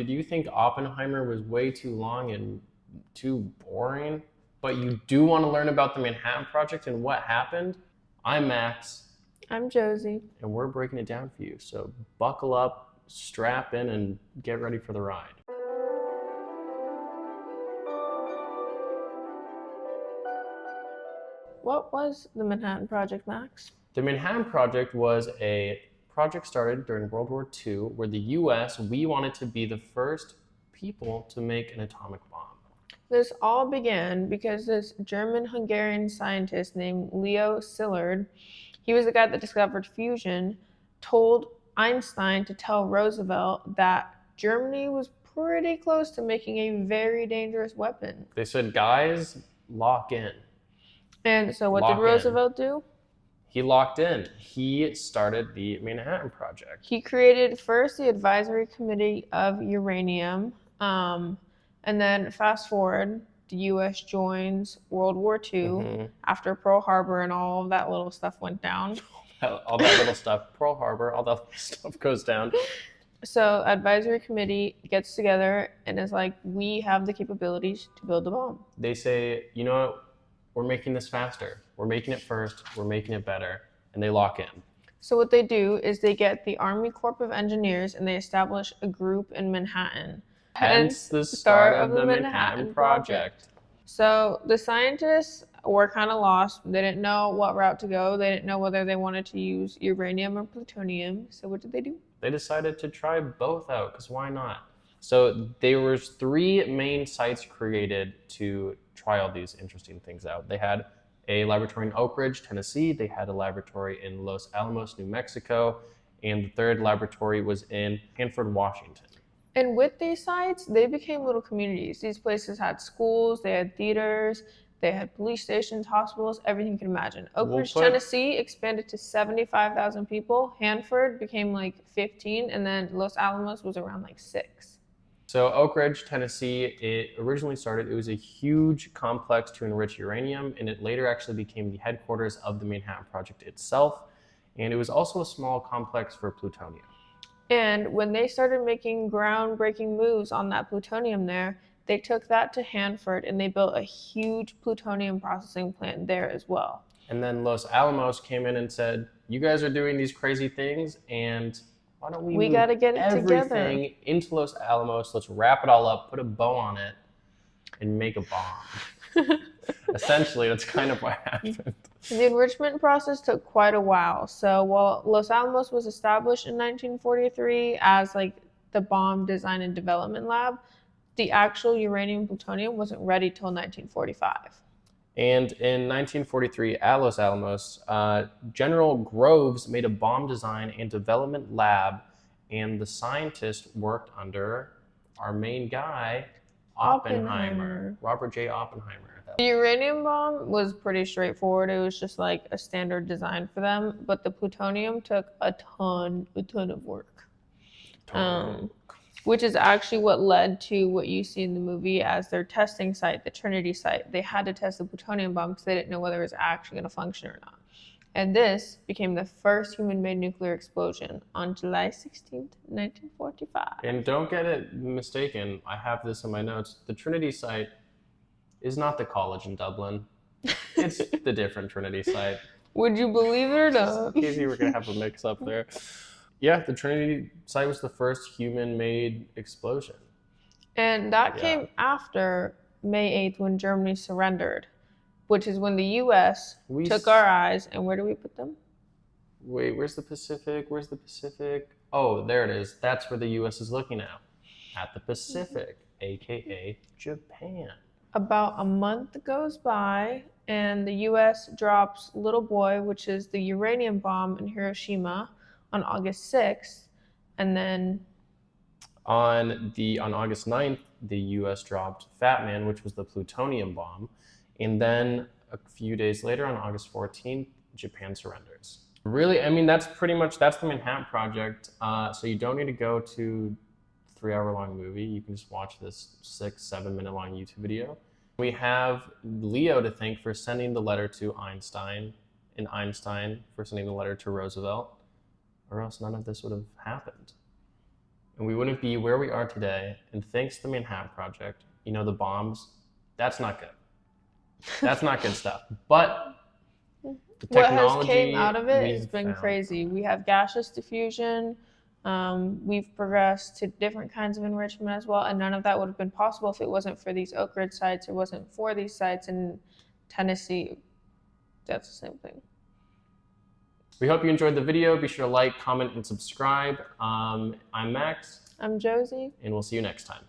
Did you think Oppenheimer was way too long and too boring? But you do want to learn about the Manhattan Project and what happened? I'm Max, I'm Josie. and we're breaking it down for you. So buckle up, strap in, and get ready for the ride. What was the Manhattan Project, Max? The Manhattan Project was a project started during World War II where the US, we wanted to be the first people to make an atomic bomb. This all began because this German-Hungarian scientist named Leo Szilard, he was the guy that discovered fusion, told Einstein to tell Roosevelt that Germany was pretty close to making a very dangerous weapon. They said, guys, lock in. And so what Lock did in. Roosevelt do? He locked in. He started the Manhattan Project. He created first the Advisory Committee of Uranium, and then fast forward, the U.S. joins World War II after Pearl Harbor and all of that little stuff went down. All that little stuff, Pearl Harbor, all that stuff goes down. So Advisory Committee gets together and is like, we have the capabilities to build the bomb. They say, you know what? We're making this faster. We're making it first. We're making it better. And they lock in. So what they do is they get the Army Corps of Engineers and they establish a group in Manhattan. Hence the start of the Manhattan Project. So the scientists were kind of lost. They didn't know what route to go. They didn't know whether they wanted to use uranium or plutonium. So what did they do? They decided to try both out, because why not? So there was 3 main sites created to try all these interesting things out. They had a laboratory in Oak Ridge, Tennessee. They had a laboratory in Los Alamos, New Mexico. And the 3rd laboratory was in Hanford, Washington. And with these sites, they became little communities. These places had schools, they had theaters, they had police stations, hospitals, everything you can imagine. Oak Ridge, Tennessee expanded to 75,000 people. Hanford became like 15, and then Los Alamos was around like 6. So Oak Ridge, Tennessee, it originally started, it was a huge complex to enrich uranium, and it later actually became the headquarters of the Manhattan Project itself. And it was also a small complex for plutonium. And when they started making groundbreaking moves on that plutonium there, they took that to Hanford and they built a huge plutonium processing plant there as well. And then Los Alamos came in and said, you guys are doing these crazy things, and why don't we got to get it everything together into Los Alamos? Let's wrap it all up, put a bow on it, and make a bomb. Essentially, that's kind of what happened. The enrichment process took quite a while. So while Los Alamos was established in 1943 as like the bomb design and development lab, the actual uranium plutonium wasn't ready till 1945. And in 1943 at Los Alamos, General Groves made a bomb design and development lab, and the scientist worked under our main guy, Oppenheimer. Robert J. Oppenheimer. The uranium bomb was pretty straightforward. It was just like a standard design for them, but the plutonium took a ton of work. Which is actually what led to what you see in the movie as their testing site, the Trinity site. They had to test the plutonium bomb because they didn't know whether it was actually going to function or not. And this became the first human-made nuclear explosion on July 16th, 1945. And don't get it mistaken, I have this in my notes. The Trinity site is not the college in Dublin. It's the different Trinity site. Would you believe it or not? In case you were going to have a mix-up there. Yeah, the Trinity site was the first human-made explosion. And that came after May 8th when Germany surrendered, which is when the U.S. took our eyes, and where do we put them? Wait, where's the Pacific? Where's the Pacific? Oh, there it is. That's where the U.S. is looking at the Pacific, aka Japan. About a month goes by, and the U.S. drops Little Boy, which is the uranium bomb in Hiroshima, on August 6th, and then on August 9th, the U.S. dropped Fat Man, which was the plutonium bomb, and then a few days later, on August 14th, Japan surrenders. Really, I mean, that's the Manhattan Project. So you don't need to go to 3-hour-long movie. You can just watch this 6-7 minute long YouTube video. We have Leo to thank for sending the letter to Einstein, and Einstein for sending the letter to Roosevelt, or else none of this would have happened. and we wouldn't be where we are today. And thanks to the Manhattan Project, you know, the bombs, that's not good. That's not good stuff. But the technology what has came out of it has we've been found crazy. from it. We have gaseous diffusion. We've progressed to different kinds of enrichment as well, and none of that would have been possible if it wasn't for these Oak Ridge sites. It wasn't for these sites in Tennessee. That's the same thing. We hope you enjoyed the video. Be sure to like, comment, and subscribe. I'm Max. I'm Josie. And we'll see you next time.